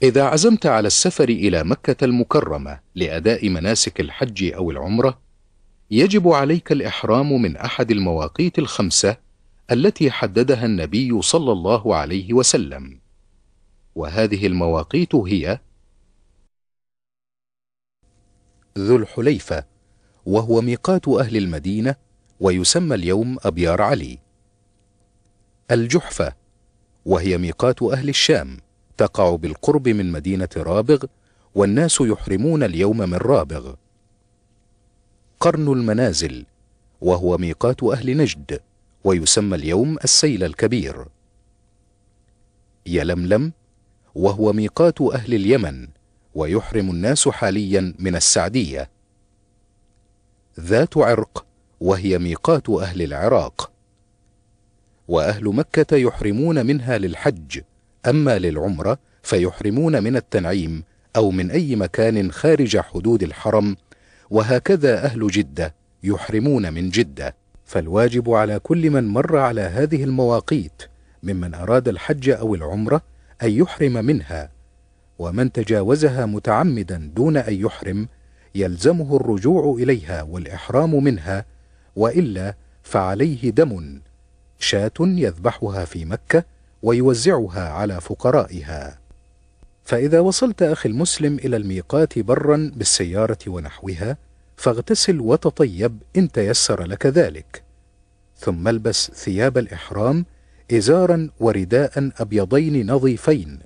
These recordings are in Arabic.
إذا عزمت على السفر إلى مكة المكرمة لأداء مناسك الحج أو العمرة، يجب عليك الإحرام من أحد المواقيت الخمسة التي حددها النبي صلى الله عليه وسلم، وهذه المواقيت هي: ذو الحليفة، وهو ميقات أهل المدينة ويسمى اليوم أبيار علي. الجحفة، وهي ميقات أهل الشام، تقع بالقرب من مدينة رابغ، والناس يحرمون اليوم من رابغ. قرن المنازل، وهو ميقات أهل نجد، ويسمى اليوم السيل الكبير. يلملم، وهو ميقات أهل اليمن، ويحرم الناس حاليا من السعدية. ذات عرق، وهي ميقات أهل العراق. وأهل مكة يحرمون منها للحج، أما للعمرة فيحرمون من التنعيم أو من أي مكان خارج حدود الحرم، وهكذا أهل جدة يحرمون من جدة. فالواجب على كل من مر على هذه المواقيت ممن أراد الحج أو العمرة أن يحرم منها، ومن تجاوزها متعمدا دون أن يحرم يلزمه الرجوع إليها والإحرام منها، وإلا فعليه دم، شاة يذبحها في مكة ويوزعها على فقرائها. فإذا وصلت أخي المسلم إلى الميقات برا بالسيارة ونحوها، فاغتسل وتطيب إن تيسر لك ذلك، ثم البس ثياب الإحرام، إزارا ورداء أبيضين نظيفين.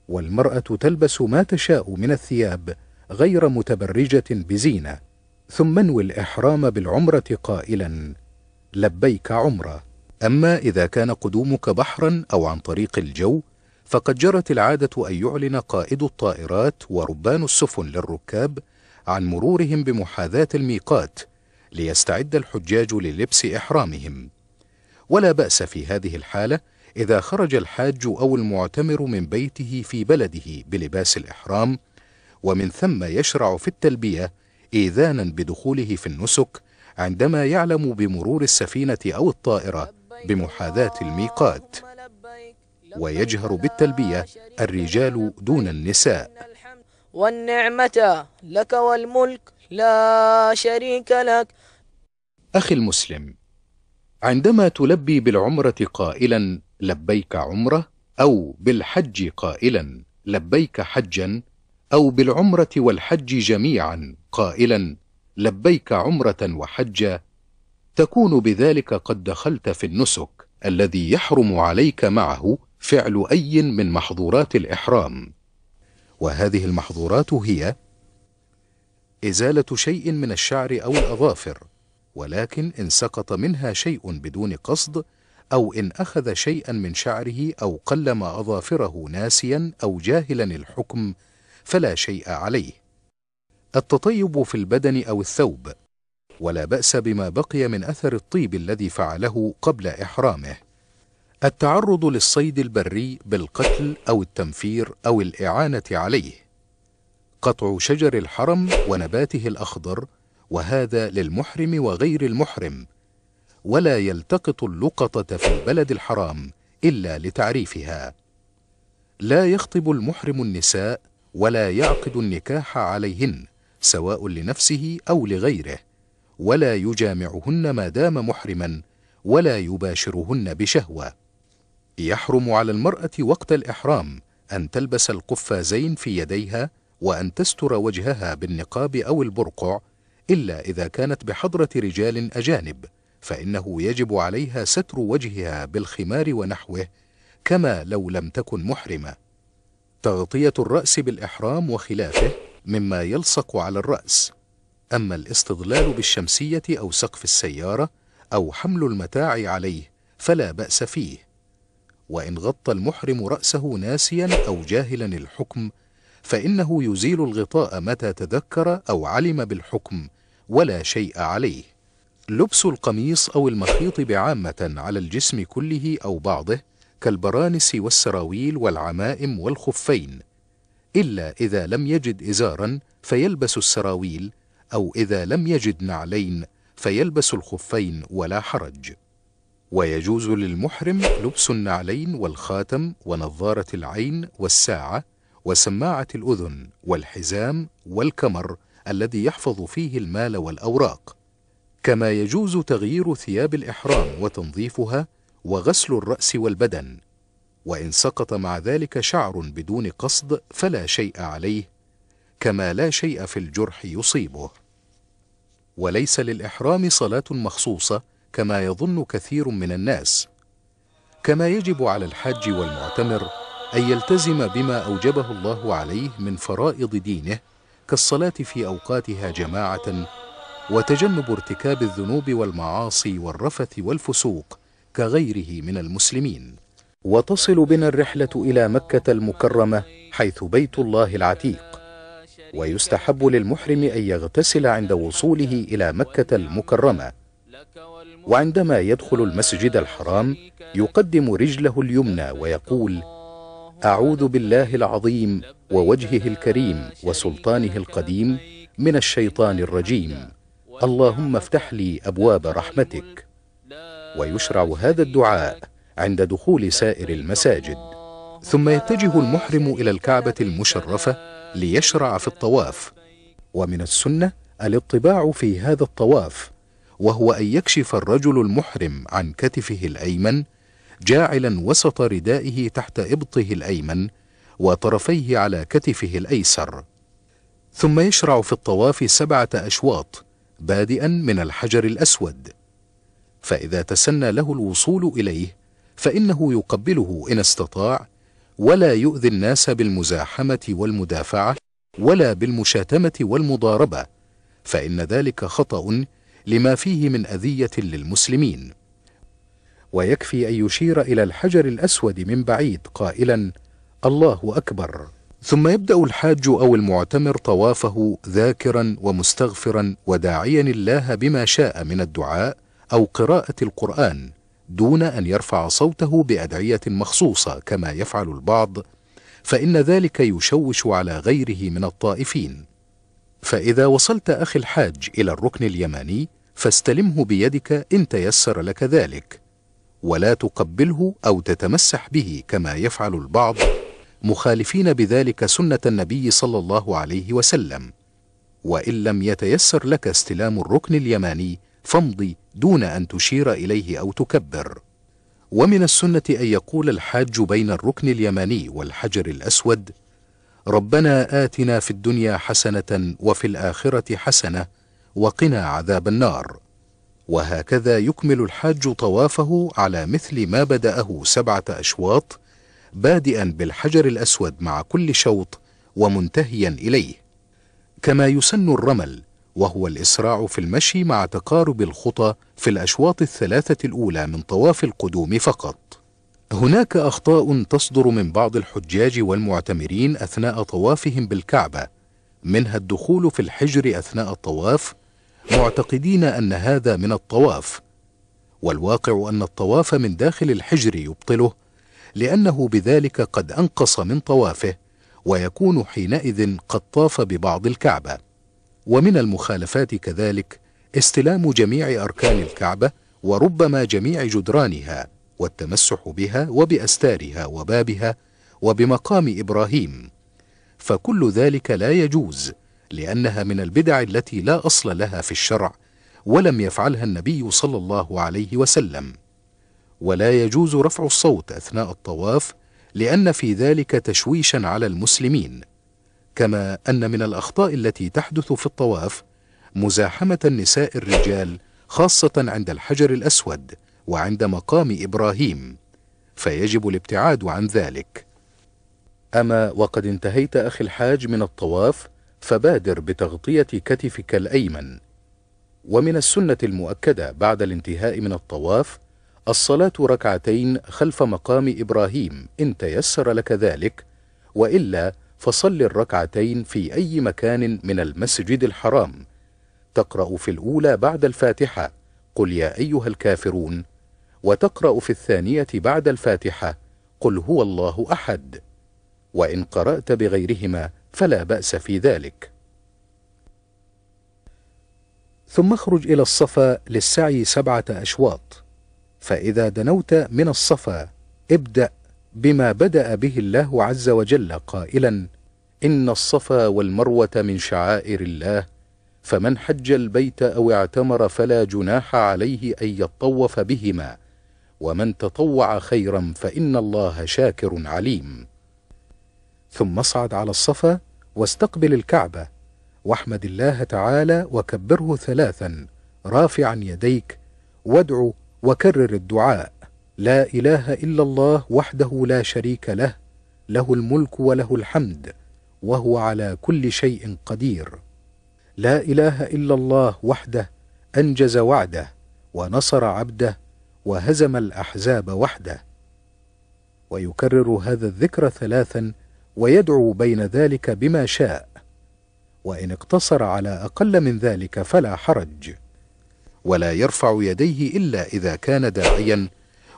والمرأة تلبس ما تشاء من الثياب غير متبرجة بزينة، ثم انوي الإحرام بالعمرة قائلا: لبيك عمرة. أما إذا كان قدومك بحرا أو عن طريق الجو، فقد جرت العادة أن يعلن قائد الطائرات وربان السفن للركاب عن مرورهم بمحاذاة الميقات ليستعد الحجاج للبس إحرامهم. ولا بأس في هذه الحالة إذا خرج الحاج أو المعتمر من بيته في بلده بلباس الإحرام، ومن ثم يشرع في التلبية إيذانا بدخوله في النسك عندما يعلم بمرور السفينة أو الطائرة بمحاذاة الميقات. ويجهر بالتلبية الرجال دون النساء. والنعمة لك والملك لا شريك لك. أخي المسلم، عندما تلبي بالعمرة قائلا لبيك عمرة، أو بالحج قائلا لبيك حجا، أو بالعمرة والحج جميعا قائلا لبيك عمرة وحجا، تكون بذلك قد دخلت في النسك الذي يحرم عليك معه فعل أي من محظورات الإحرام. وهذه المحظورات هي: إزالة شيء من الشعر أو الأظافر، ولكن إن سقط منها شيء بدون قصد، أو إن أخذ شيئا من شعره أو قلم أظافره ناسيا أو جاهلا الحكم فلا شيء عليه. التطيب في البدن أو الثوب، ولا بأس بما بقي من أثر الطيب الذي فعله قبل إحرامه. التعرض للصيد البري بالقتل أو التنفير أو الإعانة عليه. قطع شجر الحرم ونباته الأخضر، وهذا للمحرم وغير المحرم. ولا يلتقط اللقطة في البلد الحرام إلا لتعريفها. لا يخطب المحرم النساء ولا يعقد النكاح عليهن سواء لنفسه أو لغيره، ولا يجامعهن ما دام محرما، ولا يباشرهن بشهوة. يحرم على المرأة وقت الإحرام أن تلبس القفازين في يديها، وأن تستر وجهها بالنقاب أو البرقع، إلا إذا كانت بحضرة رجال أجانب، فإنه يجب عليها ستر وجهها بالخمار ونحوه كما لو لم تكن محرمة. تغطية الرأس بالإحرام وخلافه مما يلصق على الرأس. أما الاستظلال بالشمسية أو سقف السيارة أو حمل المتاع عليه فلا بأس فيه. وإن غطى المحرم رأسه ناسيا أو جاهلا الحكم، فإنه يزيل الغطاء متى تذكر أو علم بالحكم، ولا شيء عليه. لبس القميص أو المخيط بعامة على الجسم كله أو بعضه، كالبرانس والسراويل والعمائم والخفين، إلا إذا لم يجد إزارا فيلبس السراويل، أو إذا لم يجد نعلين فيلبس الخفين ولا حرج. ويجوز للمحرم لبس النعلين والخاتم ونظارة العين والساعة وسماعة الأذن والحزام والكمر الذي يحفظ فيه المال والأوراق، كما يجوز تغيير ثياب الإحرام وتنظيفها وغسل الرأس والبدن، وإن سقط مع ذلك شعر بدون قصد فلا شيء عليه، كما لا شيء في الجرح يصيبه. وليس للإحرام صلاة مخصوصة كما يظن كثير من الناس، كما يجب على الحاج والمعتمر أن يلتزم بما أوجبه الله عليه من فرائض دينه كالصلاة في أوقاتها جماعة، وتجنب ارتكاب الذنوب والمعاصي والرفث والفسوق كغيره من المسلمين. وتصل بنا الرحلة إلى مكة المكرمة حيث بيت الله العتيق، ويستحب للمحرم أن يغتسل عند وصوله إلى مكة المكرمة، وعندما يدخل المسجد الحرام يقدم رجله اليمنى ويقول: أعوذ بالله العظيم ووجهه الكريم وسلطانه القديم من الشيطان الرجيم، اللهم افتح لي أبواب رحمتك. ويشرع هذا الدعاء عند دخول سائر المساجد. ثم يتجه المحرم إلى الكعبة المشرفة ليشرع في الطواف، ومن السنة الاطباع في هذا الطواف، وهو أن يكشف الرجل المحرم عن كتفه الأيمن جاعلا وسط ردائه تحت إبطه الأيمن وطرفيه على كتفه الأيسر. ثم يشرع في الطواف 7 أشواط بادئا من الحجر الأسود، فإذا تسنى له الوصول إليه فإنه يقبله إن استطاع، ولا يؤذي الناس بالمزاحمة والمدافعة ولا بالمشاتمة والمضاربة، فإن ذلك خطأ لما فيه من أذية للمسلمين. ويكفي أن يشير إلى الحجر الأسود من بعيد قائلا: الله أكبر. ثم يبدأ الحاج أو المعتمر طوافه ذاكرا ومستغفرا وداعيا الله بما شاء من الدعاء أو قراءة القرآن، دون أن يرفع صوته بأدعية مخصوصة كما يفعل البعض، فإن ذلك يشوش على غيره من الطائفين. فإذا وصلت أخي الحاج إلى الركن اليماني فاستلمه بيدك إن تيسر لك ذلك، ولا تقبله أو تتمسح به كما يفعل البعض، مخالفين بذلك سنة النبي صلى الله عليه وسلم. وإن لم يتيسر لك استلام الركن اليماني فامضي دون أن تشير إليه أو تكبر. ومن السنة أن يقول الحاج بين الركن اليماني والحجر الأسود: ربنا آتنا في الدنيا حسنة وفي الآخرة حسنة وقنا عذاب النار. وهكذا يكمل الحاج طوافه على مثل ما بدأه 7 أشواط بادئا بالحجر الأسود مع كل شوط ومنتهيا إليه. كما يسن الرمل، وهو الإسراع في المشي مع تقارب الخطى في الأشواط 3 الأولى من طواف القدوم فقط. هناك أخطاء تصدر من بعض الحجاج والمعتمرين أثناء طوافهم بالكعبة، منها الدخول في الحجر أثناء الطواف معتقدين أن هذا من الطواف، والواقع أن الطواف من داخل الحجر يبطله، لأنه بذلك قد أنقص من طوافه، ويكون حينئذ قد طاف ببعض الكعبة. ومن المخالفات كذلك استلام جميع أركان الكعبة وربما جميع جدرانها، والتمسح بها وبأستارها وبابها وبمقام إبراهيم، فكل ذلك لا يجوز، لأنها من البدع التي لا أصل لها في الشرع، ولم يفعلها النبي صلى الله عليه وسلم. ولا يجوز رفع الصوت أثناء الطواف، لأن في ذلك تشويشا على المسلمين. كما أن من الأخطاء التي تحدث في الطواف مزاحمة النساء الرجال، خاصة عند الحجر الأسود وعند مقام إبراهيم، فيجب الابتعاد عن ذلك. أما وقد انتهيت أخي الحاج من الطواف فبادر بتغطية كتفك الأيمن. ومن السنة المؤكدة بعد الانتهاء من الطواف الصلاة 2 ركعتين خلف مقام إبراهيم إن تيسر لك ذلك، وإلا فصل 2 ركعتين في أي مكان من المسجد الحرام، تقرأ في الأولى بعد الفاتحة قل يا أيها الكافرون، وتقرأ في الثانية بعد الفاتحة قل هو الله أحد، وإن قرأت بغيرهما فلا بأس في ذلك. ثم اخرج إلى الصفا للسعي 7 أشواط، فإذا دنوت من الصفا ابدأ بما بدأ به الله عز وجل قائلا: إن الصفا والمروة من شعائر الله، فمن حج البيت أو اعتمر فلا جناح عليه أن يطوف بهما، ومن تطوع خيرا فإن الله شاكر عليم. ثم اصعد على الصفا واستقبل الكعبة، واحمد الله تعالى وكبره 3 رافعا يديك، وادعو وكرر الدعاء: لا إله إلا الله وحده لا شريك له، له الملك وله الحمد وهو على كل شيء قدير. لا إله إلا الله وحده أنجز وعده ونصر عبده وهزم الأحزاب وحده. ويكرر هذا الذكر 3 ويدعو بين ذلك بما شاء، وإن اقتصر على أقل من ذلك فلا حرج. ولا يرفع يديه إلا إذا كان داعيا،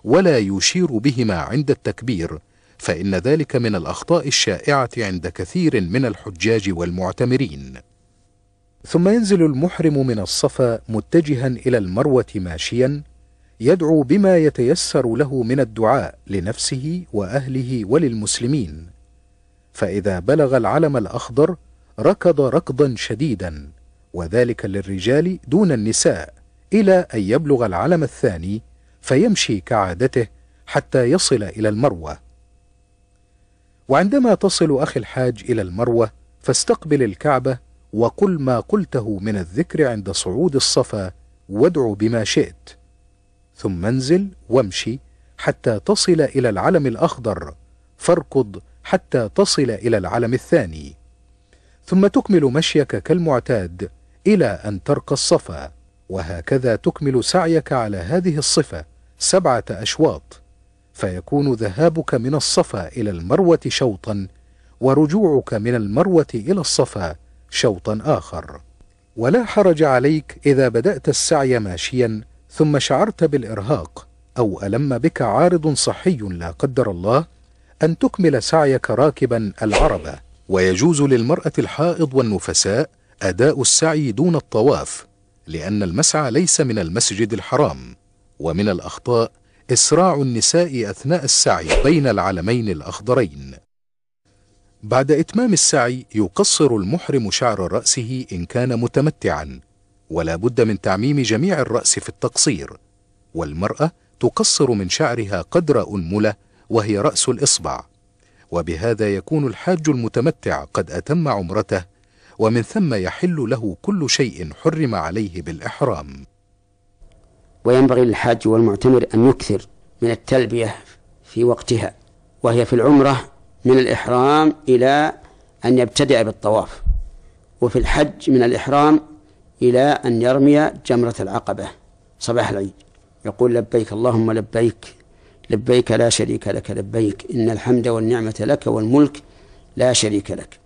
ولا يشير بهما عند التكبير، فإن ذلك من الأخطاء الشائعة عند كثير من الحجاج والمعتمرين. ثم ينزل المحرم من الصفا متجها إلى المروة ماشيا، يدعو بما يتيسر له من الدعاء لنفسه وأهله وللمسلمين. فإذا بلغ العلم الأخضر ركض ركضا شديدا، وذلك للرجال دون النساء، إلى أن يبلغ العلم الثاني فيمشي كعادته حتى يصل إلى المروة. وعندما تصل أخي الحاج إلى المروة فاستقبل الكعبة، وقل ما قلته من الذكر عند صعود الصفا، وادعو بما شئت، ثم انزل وامشي حتى تصل إلى العلم الأخضر، فاركض حتى تصل إلى العلم الثاني، ثم تكمل مشيك كالمعتاد إلى أن ترقى الصفا، وهكذا تكمل سعيك على هذه الصفة 7 أشواط، فيكون ذهابك من الصفا إلى المروة شوطا، ورجوعك من المروة إلى الصفا شوطا آخر. ولا حرج عليك إذا بدأت السعي ماشيا ثم شعرت بالإرهاق أو ألم بك عارض صحي لا قدر الله، أن تكمل سعيك راكبا العربة. ويجوز للمرأة الحائض والنفساء أداء السعي دون الطواف، لأن المسعى ليس من المسجد الحرام. ومن الأخطاء إسراع النساء أثناء السعي بين العلمين الأخضرين. بعد إتمام السعي يقصر المحرم شعر رأسه إن كان متمتعا، ولا بد من تعميم جميع الرأس في التقصير. والمرأة تقصر من شعرها قدر أنملة، وهي رأس الإصبع، وبهذا يكون الحاج المتمتع قد أتم عمرته، ومن ثم يحل له كل شيء حرم عليه بالإحرام. وينبغي للحاج والمعتمر أن يكثر من التلبية في وقتها، وهي في العمرة من الإحرام إلى أن يبتدئ بالطواف، وفي الحج من الإحرام إلى أن يرمي جمرة العقبة صباح العيد، يقول: لبيك اللهم لبيك، لبيك لا شريك لك لبيك، إن الحمد والنعمة لك والملك لا شريك لك.